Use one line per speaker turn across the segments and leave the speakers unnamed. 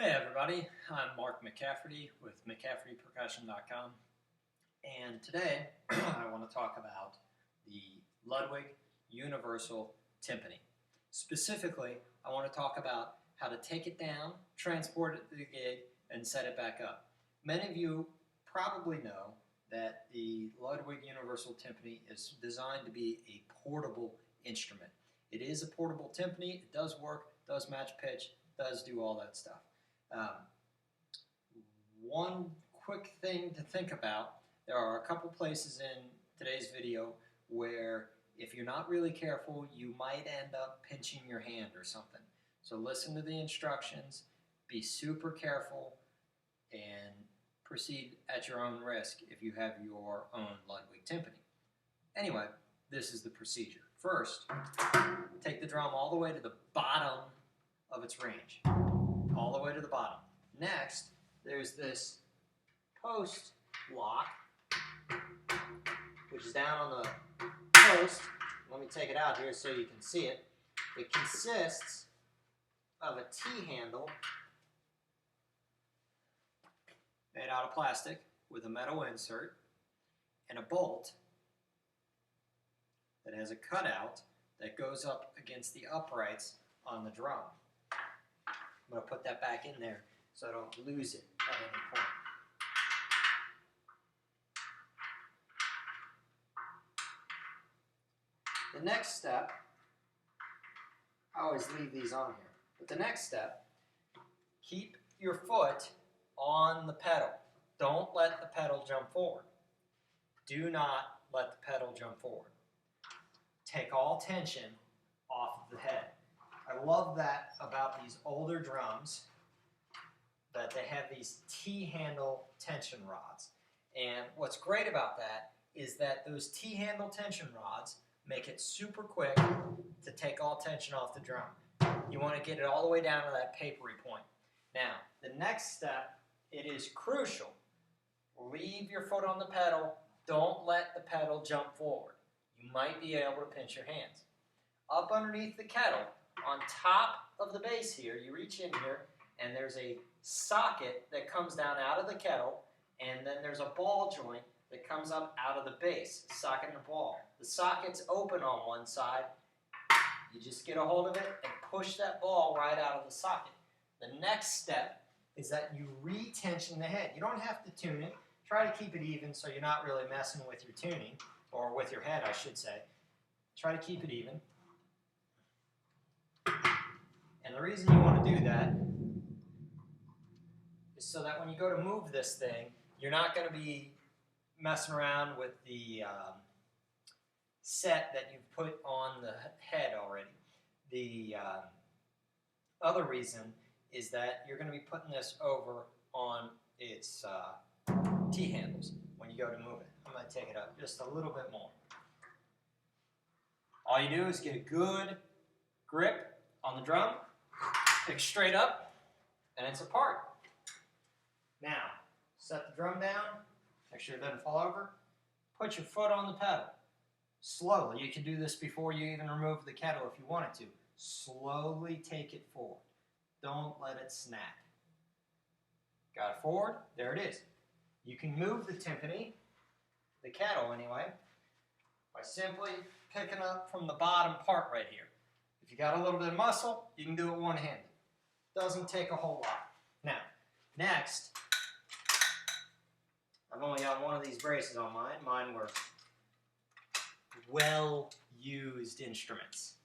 Hey everybody, I'm Mark McCafferty with McCaffertyPercussion.com, and today I want to talk about the Ludwig Universal Timpani. Specifically, I want to talk about how to take it down, transport it to the gig, and set it back up. Many of you probably know that the Ludwig Universal Timpani is designed to be a portable instrument. It is a portable timpani, it does work, does match pitch, does do all that stuff. One quick thing to think about, there are a couple places in today's video where if you're not really careful, you might end up pinching your hand or something. So listen to the instructions, be super careful, and proceed at your own risk if you have your own Ludwig timpani. Anyway, this is the procedure. First, take the drum all the way to the bottom of its range. All the way to the bottom. Next, there's this post lock, which is down on the post. Let me take it out here so you can see it. It consists of a T-handle made out of plastic with a metal insert and a bolt that has a cutout that goes up against the uprights on the drum. I'm going to put that back in there so I don't lose it at any point. The next step, I always leave these on here, but the next step, keep your foot on the pedal. Don't let the pedal jump forward. Do not let the pedal jump forward. Take all tension off of the head. I love that about these older drums, that they have these T-handle tension rods. And what's great about that is that those T-handle tension rods make it super quick to take all tension off the drum. You want to get it all the way down to that papery point. Now, the next step, it is crucial. Leave your foot on the pedal. Don't let the pedal jump forward. You might be able to pinch your hands. Up underneath the kettle, on top of the base here, you reach in here, and there's a socket that comes down out of the kettle, and then there's a ball joint that comes up out of the base, socket and the ball. The socket's open on one side. You just get a hold of it and push that ball right out of the socket. The next step is that you re-tension the head. You don't have to tune it. Try to keep it even so you're not really messing with your tuning, or with your head, I should say. Try to keep it even. And the reason you want to do that is so that when you go to move this thing, you're not going to be messing around with the set that you've put on the head already. The other reason is that you're going to be putting this over on its T-handles when you go to move it. I'm going to take it up just a little bit more. All you do is get a good grip on the drum, pick straight up, and it's apart. Now, set the drum down, make sure it doesn't fall over. Put your foot on the pedal. Slowly, you can do this before you even remove the kettle if you wanted to. Slowly take it forward. Don't let it snap. Got it forward? There it is. You can move the timpani, the kettle anyway, by simply picking up from the bottom part right here. If you got a little bit of muscle, you can do it one-handed. Doesn't take a whole lot. Now, next, I've only got one of these braces on mine. Mine were well-used instruments.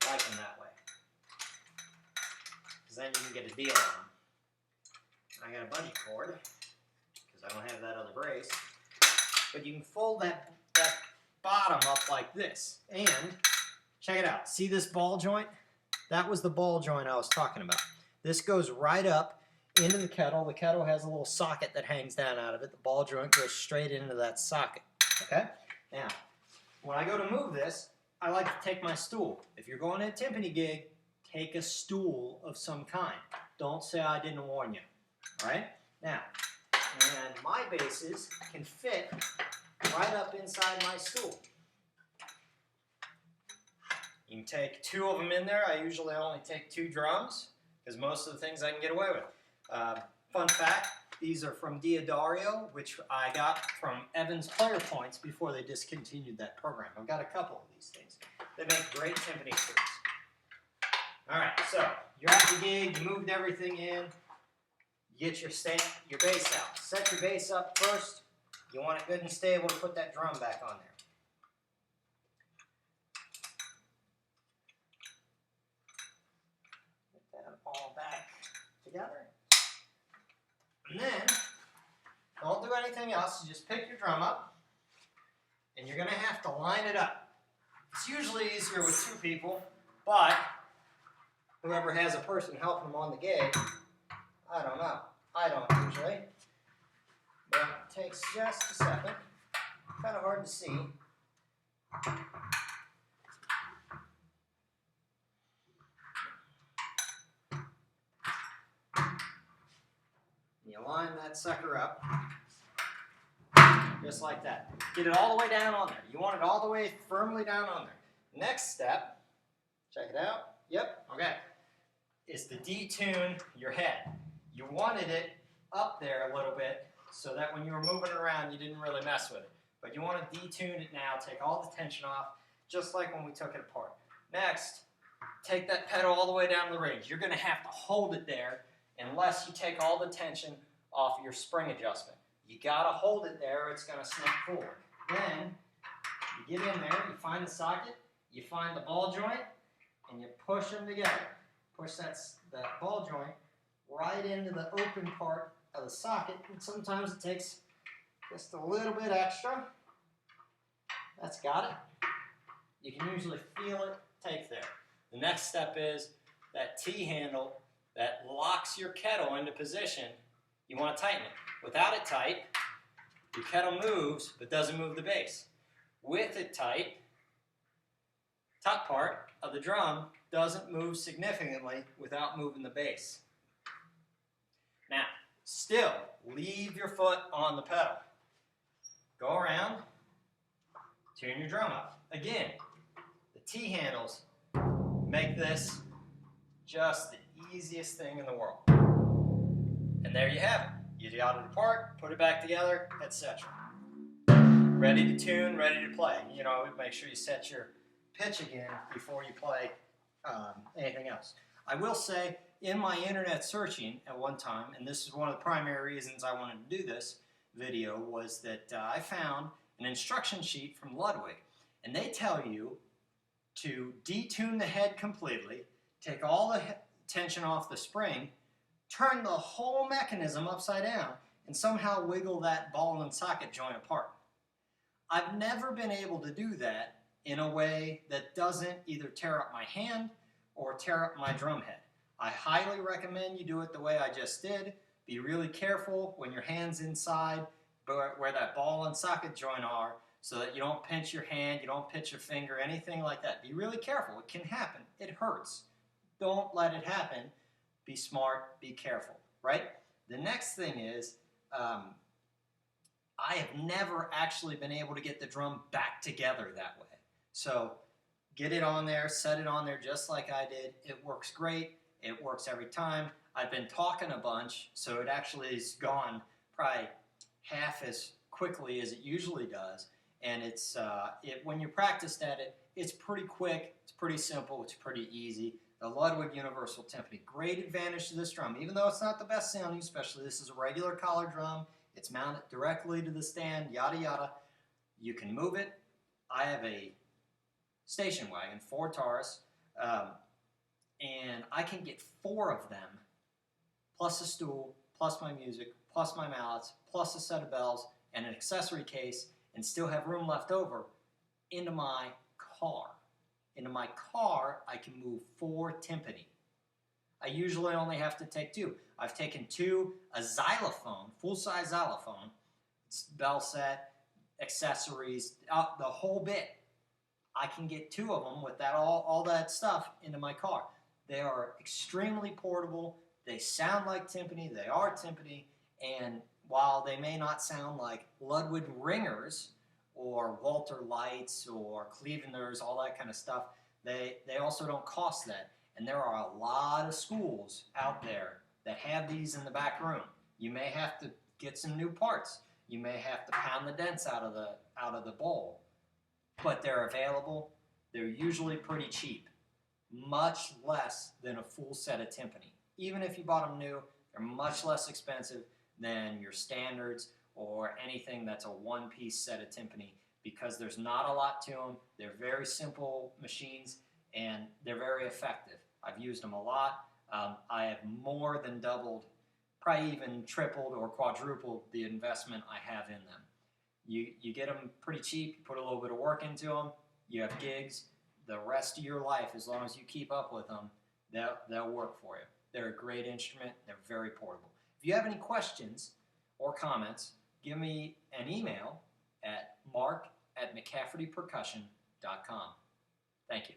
I like them that way, because then you can get a deal on them. I got a bungee cord, because I don't have that other brace. But you can fold that bottom up like this. And check it out. See this ball joint? That was the ball joint I was talking about. This goes right up into the kettle. The kettle has a little socket that hangs down out of it. The ball joint goes straight into that socket. Okay? Now, when I go to move this, I like to take my stool. If you're going to a timpani gig, take a stool of some kind. Don't say I didn't warn you. All right? Now, and my bases can fit right up inside my stool. You can take two of them in there. I usually only take 2 drums. because most of the things I can get away with. Fun fact, these are from Diodario, which I got from Evans Player Points before they discontinued that program. I've got a couple of these things. They make great timpani strings. All right, so you're at the gig, you moved everything in, you get your bass out. Set your bass up first. You want it good and stable to put that drum back on there. Get that all back together. And then, don't do anything else. You just pick your drum up, and you're going to have to line it up. It's usually easier with two people, but whoever has a person helping them on the gig, I don't know. I don't usually. But it takes just a second. Kind of hard to see. You line that sucker up, just like that. Get it all the way down on there. You want it all the way firmly down on there. Next step, check it out. Yep, okay, is to detune your head. You wanted it up there a little bit so that when you were moving around, you didn't really mess with it. But you want to detune it now, take all the tension off, just like when we took it apart. Next, take that pedal all the way down the range. You're going to have to hold it there unless you take all the tension off your spring adjustment. You got to hold it there or it's going to snap forward. Then, you get in there, you find the socket, you find the ball joint, and you push them together. Push that ball joint right into the open part of the socket, and sometimes it takes just a little bit extra. That's got it. You can usually feel it take there. The next step is that T-handle that locks your kettle into position. You want to tighten it. Without it tight, your kettle moves but doesn't move the bass. With it tight, top part of the drum doesn't move significantly without moving the bass. Now, still, leave your foot on the pedal. Go around, tune your drum up. Again, the T-handles make this just the easiest thing in the world. And there you have it. You got it apart, put it back together, etc. Ready to tune, ready to play. You know, make sure you set your pitch again before you play anything else. I will say, in my internet searching at one time, and this is one of the primary reasons I wanted to do this video, was that I found an instruction sheet from Ludwig, and they tell you to detune the head completely, take all the tension off the spring, turn the whole mechanism upside down, and somehow wiggle that ball and socket joint apart. I've never been able to do that in a way that doesn't either tear up my hand or tear up my drum head. I highly recommend you do it the way I just did. Be really careful when your hand's inside where that ball and socket joint are so that you don't pinch your hand, you don't pinch your finger, anything like that. Be really careful. It can happen. It hurts. Don't let it happen. Be smart. Be careful, right? The next thing is I have never actually been able to get the drum back together that way. So get it on there, set it on there just like I did. It works great. It works every time. I've been talking a bunch, so it actually is gone probably half as quickly as it usually does. And it's when you practiced at it, it's pretty quick, it's pretty simple, it's pretty easy. The Ludwig Universal Timpani, great advantage to this drum. Even though it's not the best sounding, especially this is a regular collar drum, it's mounted directly to the stand, yada yada. You can move it. I have a station wagon, 4 Taurus, and I can get 4 of them, plus a stool, plus my music, plus my mallets, plus a set of bells, and an accessory case, and still have room left over into my car. Into my car, I can move 4 timpani. I usually only have to take 2. I've taken 2, a xylophone, full-size xylophone, bell set, accessories, the whole bit. I can get 2 of them with that all that stuff into my car. They are extremely portable. They sound like timpani. They are timpani. And while they may not sound like Ludwig ringers or Walter lights or Cleveners, all that kind of stuff, they also don't cost that. And there are a lot of schools out there that have these in the back room. You may have to get some new parts. You may have to pound the dents out of the bowl. But they're available. They're usually pretty cheap. Much less than a full set of timpani. Even if you bought them new, they're much less expensive than your standards or anything that's a one-piece set of timpani, because there's not a lot to them. They're very simple machines, and they're very effective. I've used them a lot. I have more than doubled, probably even tripled or quadrupled the investment I have in them. You get them pretty cheap, you put a little bit of work into them, you have gigs. The rest of your life, as long as you keep up with them, they'll work for you. They're a great instrument. They're very portable. If you have any questions or comments, give me an email at mark@mccaffertypercussion.com. Thank you.